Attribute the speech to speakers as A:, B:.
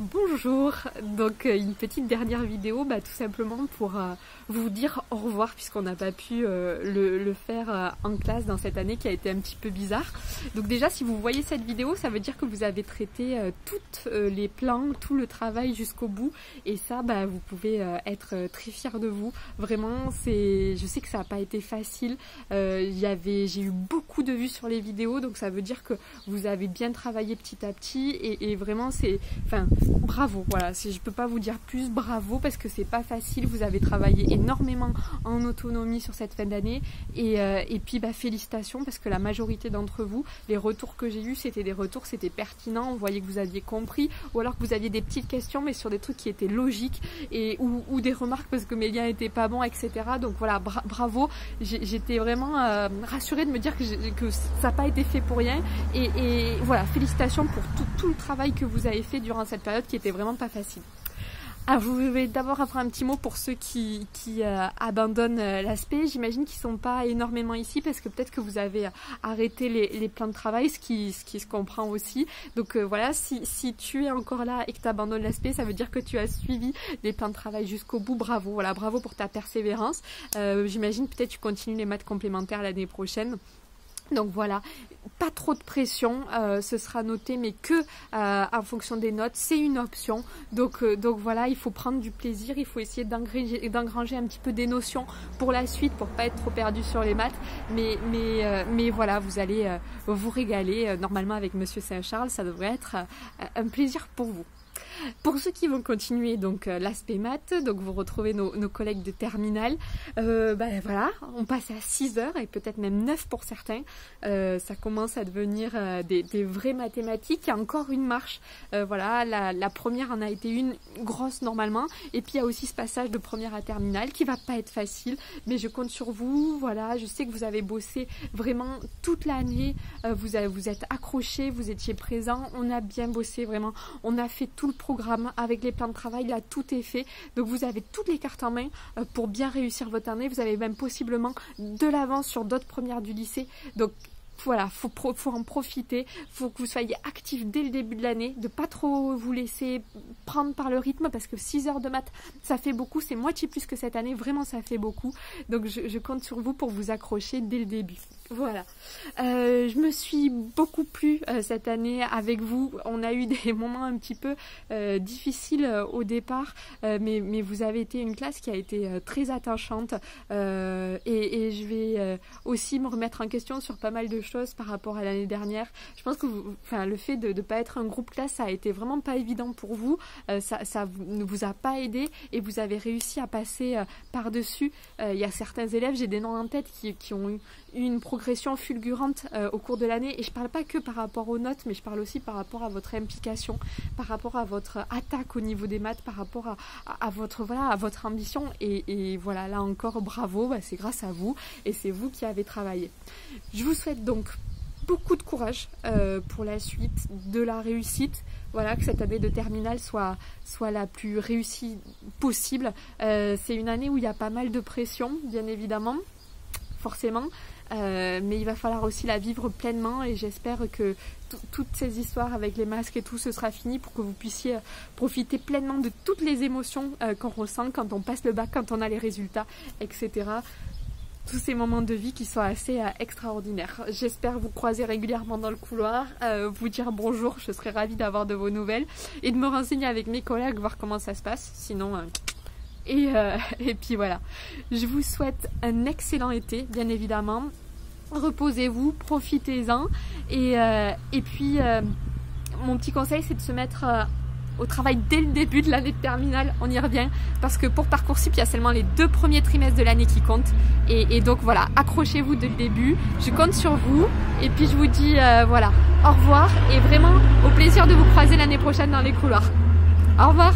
A: Bonjour, donc une petite dernière vidéo, tout simplement pour vous dire au revoir puisqu'on n'a pas pu le faire en classe dans cette année qui a été un petit peu bizarre. Donc déjà si vous voyez cette vidéo, ça veut dire que vous avez traité tous les plans, tout le travail jusqu'au bout et ça vous pouvez être très fiers de vous. Vraiment, je sais que ça n'a pas été facile, j'ai eu beaucoup de vues sur les vidéos donc ça veut dire que vous avez bien travaillé petit à petit et vraiment bravo, voilà, je peux pas vous dire plus bravo parce que c'est pas facile, vous avez travaillé énormément en autonomie sur cette fin d'année et puis félicitations parce que la majorité d'entre vous, les retours que j'ai eu c'était pertinent, on voyait que vous aviez compris ou alors que vous aviez des petites questions mais sur des trucs qui étaient logiques ou des remarques parce que mes liens étaient pas bons, etc. Donc voilà, bravo, j'étais vraiment rassurée de me dire que ça n'a pas été fait pour rien et voilà, félicitations pour tout le travail que vous avez fait durant cette période qui était vraiment pas facile. Alors, je voulais d'abord avoir un petit mot pour ceux qui abandonnent l'aspect. J'imagine qu'ils ne sont pas énormément ici parce que peut-être que vous avez arrêté les plans de travail, ce qui se comprend aussi. Donc voilà, si tu es encore là et que tu abandonnes l'aspect, ça veut dire que tu as suivi les plans de travail jusqu'au bout. Bravo, voilà, bravo pour ta persévérance. J'imagine peut-être tu continues les maths complémentaires l'année prochaine. Donc voilà, pas trop de pression, ce sera noté mais que en fonction des notes, c'est une option. Donc voilà, il faut prendre du plaisir, il faut essayer d'engranger un petit peu des notions pour la suite, pour pas être trop perdu sur les maths. Mais voilà, vous allez vous régaler normalement avec Monsieur Saint-Charles, ça devrait être un plaisir pour vous. Pour ceux qui vont continuer donc l'aspect maths, donc vous retrouvez nos collègues de terminale, voilà, on passe à 6 heures et peut-être même 9 pour certains, ça commence à devenir des vraies mathématiques, il y a encore une marche, voilà, la première en a été une grosse normalement, et puis il y a aussi ce passage de première à terminale qui va pas être facile, mais je compte sur vous, voilà, je sais que vous avez bossé vraiment toute l'année, vous êtes accrochés, vous étiez présents, on a bien bossé vraiment, on a fait tout le programme avec les plans de travail, là tout est fait, donc vous avez toutes les cartes en main pour bien réussir votre année, vous avez même possiblement de l'avance sur d'autres premières du lycée, donc voilà, faut en profiter, faut que vous soyez actifs dès le début de l'année, de pas trop vous laisser prendre par le rythme parce que 6 heures de maths, ça fait beaucoup, c'est moitié plus que cette année, vraiment ça fait beaucoup, donc je compte sur vous pour vous accrocher dès le début. Voilà, je me suis beaucoup plu cette année avec vous, on a eu des moments un petit peu difficiles au départ, mais vous avez été une classe qui a été très attachante et je vais aussi me remettre en question sur pas mal de choses par rapport à l'année dernière. Je pense que le fait de ne pas être un groupe classe, ça a été vraiment pas évident pour vous, ça ne vous a pas aidé et vous avez réussi à passer par-dessus. Il y a certains élèves, j'ai des noms en tête qui ont eu une progression fulgurante au cours de l'année et je parle pas que par rapport aux notes mais je parle aussi par rapport à votre implication, par rapport à votre attaque au niveau des maths, par rapport à votre ambition et voilà, là encore bravo, c'est grâce à vous et c'est vous qui avez travaillé. Je vous souhaite donc beaucoup de courage pour la suite, de la réussite, voilà, que cette année de terminale soit la plus réussie possible. C'est une année où il y a pas mal de pression bien évidemment, forcément, mais il va falloir aussi la vivre pleinement et j'espère que toutes ces histoires avec les masques et tout, ce sera fini pour que vous puissiez profiter pleinement de toutes les émotions qu'on ressent quand on passe le bac, quand on a les résultats, etc. Tous ces moments de vie qui sont assez extraordinaires. J'espère vous croiser régulièrement dans le couloir, vous dire bonjour, je serai ravie d'avoir de vos nouvelles et de me renseigner avec mes collègues, voir comment ça se passe, sinon... Et puis voilà, je vous souhaite un excellent été, bien évidemment. Reposez-vous, profitez-en. Et puis, mon petit conseil, c'est de se mettre au travail dès le début de l'année de terminale. On y revient, parce que pour Parcoursup, il y a seulement les 2 premiers trimestres de l'année qui comptent. Et donc voilà, accrochez-vous dès le début. Je compte sur vous. Et puis je vous dis, voilà, au revoir. Et vraiment, au plaisir de vous croiser l'année prochaine dans les couloirs. Au revoir.